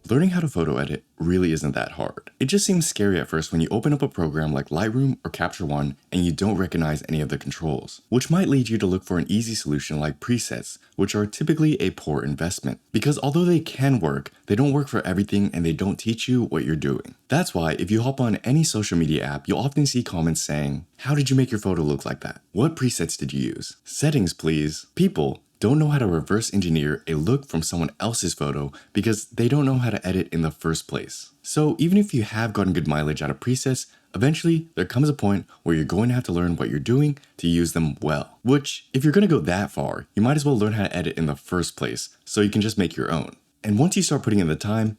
Learning how to photo edit really isn't that hard. It just seems scary at first when you open up a program like Lightroom or Capture One and you don't recognize any of the controls, which might lead you to look for an easy solution like presets, which are typically a poor investment. Because although they can work, they don't work for everything and they don't teach you what you're doing. That's why if you hop on any social media app, you'll often see comments saying, "How did you make your photo look like that? What presets did you use? Settings, please." People don't know how to reverse engineer a look from someone else's photo because they don't know how to edit in the first place. So even if you have gotten good mileage out of presets, eventually there comes a point where you're going to have to learn what you're doing to use them well. Which, if you're going to go that far, you might as well learn how to edit in the first place so you can just make your own. And once you start putting in the time,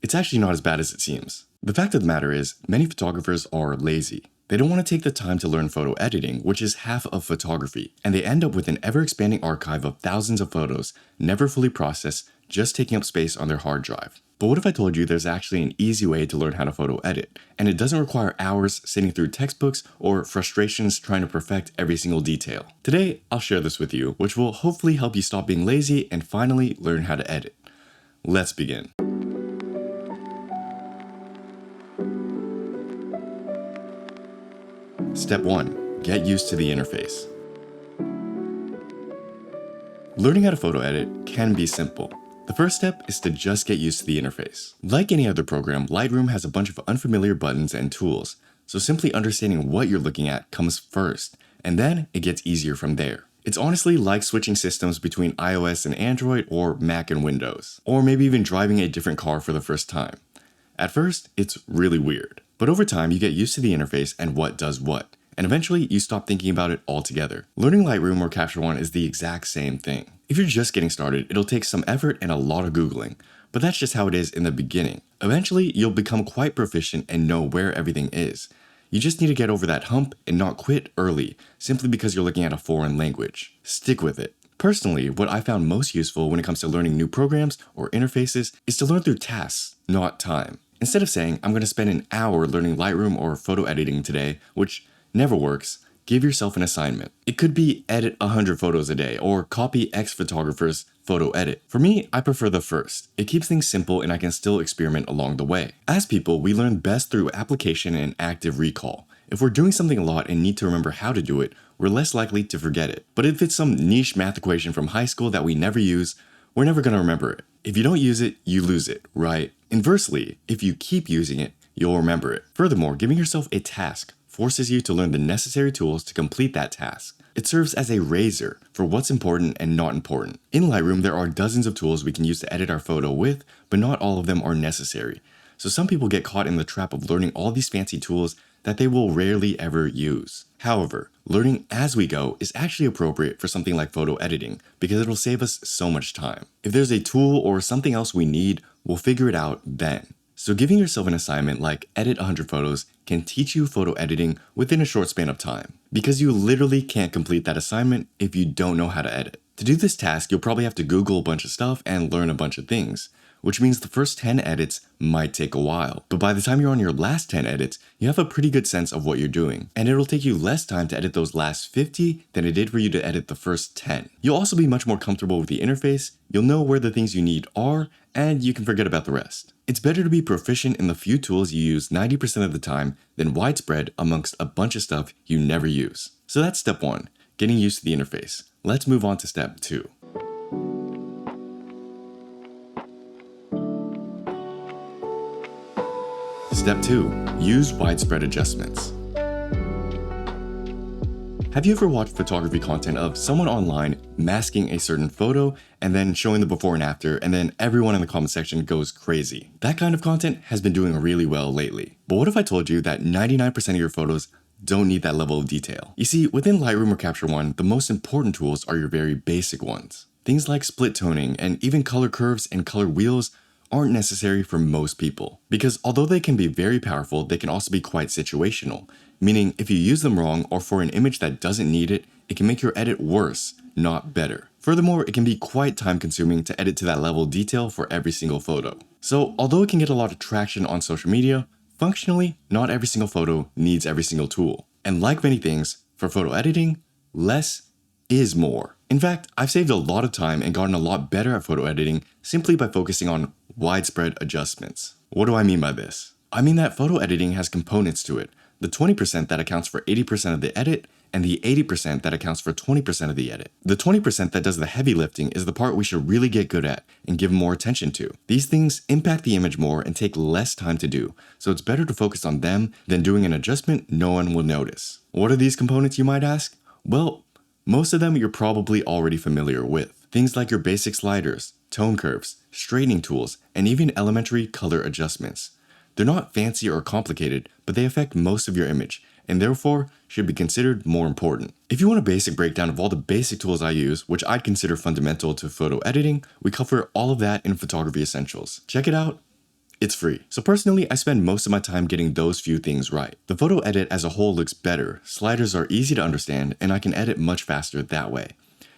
it's actually not as bad as it seems. The fact of the matter is, many photographers are lazy. They don't want to take the time to learn photo editing, which is half of photography, and they end up with an ever-expanding archive of thousands of photos, never fully processed, just taking up space on their hard drive. But what if I told you there's actually an easy way to learn how to photo edit, and it doesn't require hours sitting through textbooks or frustrations trying to perfect every single detail? Today, I'll share this with you, which will hopefully help you stop being lazy and finally learn how to edit. Let's begin. Step 1. Get used to the interface. Learning how to photo edit can be simple. The first step is to just get used to the interface. Like any other program, Lightroom has a bunch of unfamiliar buttons and tools, so simply understanding what you're looking at comes first, and then it gets easier from there. It's honestly like switching systems between iOS and Android or Mac and Windows, or maybe even driving a different car for the first time. At first, it's really weird. But over time, you get used to the interface and what does what, and eventually you stop thinking about it altogether. Learning Lightroom or Capture One is the exact same thing. If you're just getting started, it'll take some effort and a lot of Googling, but that's just how it is in the beginning. Eventually, you'll become quite proficient and know where everything is. You just need to get over that hump and not quit early, simply because you're looking at a foreign language. Stick with it. Personally, what I found most useful when it comes to learning new programs or interfaces is to learn through tasks, not time. Instead of saying, I'm going to spend an hour learning Lightroom or photo editing today, which never works, give yourself an assignment. It could be edit 100 photos a day or copy X photographer's photo edit. For me, I prefer the first. It keeps things simple and I can still experiment along the way. As people, we learn best through application and active recall. If we're doing something a lot and need to remember how to do it, we're less likely to forget it. But if it's some niche math equation from high school that we never use, we're never going to remember it. If you don't use it, you lose it, right? Inversely, if you keep using it, you'll remember it. Furthermore, giving yourself a task forces you to learn the necessary tools to complete that task. It serves as a razor for what's important and not important. In Lightroom, there are dozens of tools we can use to edit our photo with, but not all of them are necessary. So some people get caught in the trap of learning all these fancy tools that they will rarely ever use. However, learning as we go is actually appropriate for something like photo editing because it'll save us so much time. If there's a tool or something else we need, we'll figure it out then. So giving yourself an assignment like edit 100 photos can teach you photo editing within a short span of time, because you literally can't complete that assignment if you don't know how to edit. To do this task, you'll probably have to Google a bunch of stuff and learn a bunch of things, which means the first 10 edits might take a while. But by the time you're on your last 10 edits, you have a pretty good sense of what you're doing, and it'll take you less time to edit those last 50 than it did for you to edit the first 10. You'll also be much more comfortable with the interface, you'll know where the things you need are, and you can forget about the rest. It's better to be proficient in the few tools you use 90% of the time than widespread amongst a bunch of stuff you never use. So that's step 1, getting used to the interface. Let's move on to step 2. Step 2. Use widespread adjustments. Have you ever watched photography content of someone online masking a certain photo and then showing the before and after, and then everyone in the comment section goes crazy? That kind of content has been doing really well lately. But what if I told you that 99% of your photos don't need that level of detail? You see, within Lightroom or Capture One, the most important tools are your very basic ones. Things like split toning and even color curves and color wheels aren't necessary for most people, because although they can be very powerful, they can also be quite situational, meaning if you use them wrong or for an image that doesn't need it, it can make your edit worse, not better. Furthermore, it can be quite time consuming to edit to that level of detail for every single photo. So although it can get a lot of traction on social media, functionally, not every single photo needs every single tool. And like many things, for photo editing, less is more. In fact, I've saved a lot of time and gotten a lot better at photo editing simply by focusing on widespread adjustments. What do I mean by this? I mean that photo editing has components to it. The 20% that accounts for 80% of the edit, and the 80% that accounts for 20% of the edit. The 20% that does the heavy lifting is the part we should really get good at and give more attention to. These things impact the image more and take less time to do, so it's better to focus on them than doing an adjustment no one will notice. What are these components, you might ask? Well, most of them you're probably already familiar with. Things like your basic sliders, tone curves, straightening tools, and even elementary color adjustments. They're not fancy or complicated, but they affect most of your image, and therefore should be considered more important. If you want a basic breakdown of all the basic tools I use, which I'd consider fundamental to photo editing, we cover all of that in Photography Essentials. Check it out. It's free. So personally, I spend most of my time getting those few things right. The photo edit as a whole looks better, sliders are easy to understand, and I can edit much faster that way.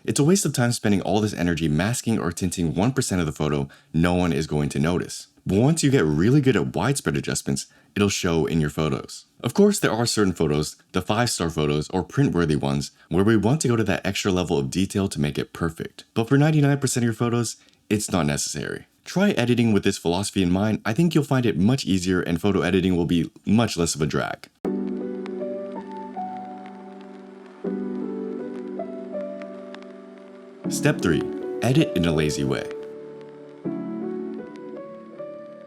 It's a waste of time spending all this energy masking or tinting 1% of the photo no one is going to notice. But once you get really good at widespread adjustments, it'll show in your photos. Of course, there are certain photos, the 5-star photos or print-worthy ones, where we want to go to that extra level of detail to make it perfect. But for 99% of your photos, it's not necessary. Try editing with this philosophy in mind. I think you'll find it much easier and photo editing will be much less of a drag. Step 3. Edit in a lazy way.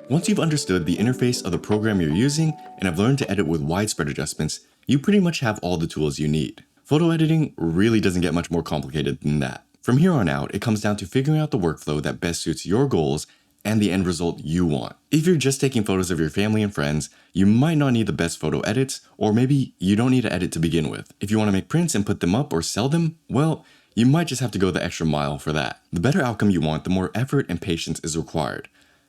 Once you've understood the interface of the program you're using and have learned to edit with widespread adjustments, you pretty much have all the tools you need. Photo editing really doesn't get much more complicated than that. From here on out, it comes down to figuring out the workflow that best suits your goals and the end result you want. If you're just taking photos of your family and friends, you might not need the best photo edits, or maybe you don't need to edit to begin with. If you want to make prints and put them up or sell them, well, you might just have to go the extra mile for that. The better outcome you want, the more effort and patience is required.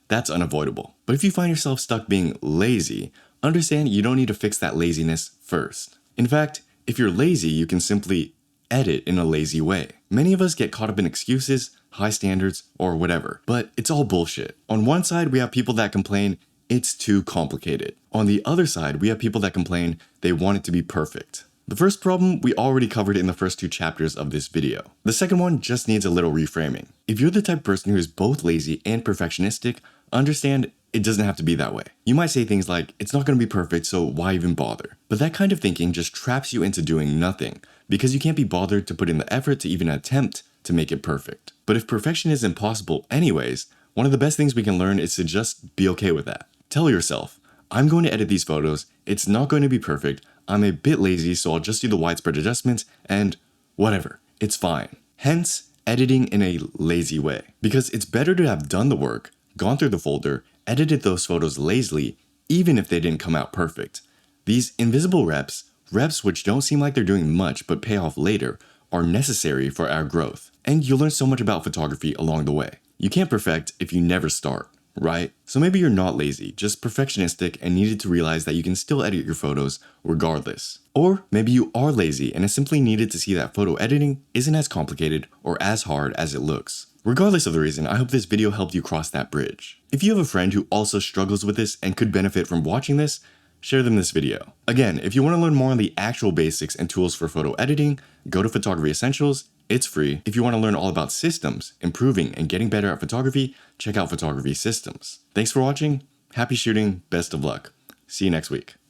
That's unavoidable. But if you find yourself stuck being lazy, understand you don't need to fix that laziness first. In fact, if you're lazy, you can simply edit in a lazy way. Many of us get caught up in excuses, high standards, or whatever, but it's all bullshit. On one side, we have people that complain it's too complicated. On the other side, we have people that complain they want it to be perfect. The first problem we already covered in the first 2 chapters of this video. The second one just needs a little reframing. If you're the type of person who is both lazy and perfectionistic, understand it doesn't have to be that way. You might say things like, it's not going to be perfect, so why even bother? But that kind of thinking just traps you into doing nothing, because you can't be bothered to put in the effort to even attempt to make it perfect. But if perfection is impossible anyways, one of the best things we can learn is to just be okay with that. Tell yourself, I'm going to edit these photos, it's not going to be perfect, I'm a bit lazy, so I'll just do the widespread adjustments, and whatever, it's fine. Hence, editing in a lazy way. Because it's better to have done the work, gone through the folder, edited those photos lazily, even if they didn't come out perfect. These invisible reps which don't seem like they're doing much but pay off later, are necessary for our growth. And you'll learn so much about photography along the way. You can't perfect if you never start, right? So maybe you're not lazy, just perfectionistic and needed to realize that you can still edit your photos regardless. Or maybe you are lazy and it's simply needed to see that photo editing isn't as complicated or as hard as it looks. Regardless of the reason, I hope this video helped you cross that bridge. If you have a friend who also struggles with this and could benefit from watching this, share them this video. Again, if you want to learn more on the actual basics and tools for photo editing, go to Photography Essentials. It's free. If you want to learn all about systems, improving, and getting better at photography, check out Photography Systems. Thanks for watching. Happy shooting. Best of luck. See you next week.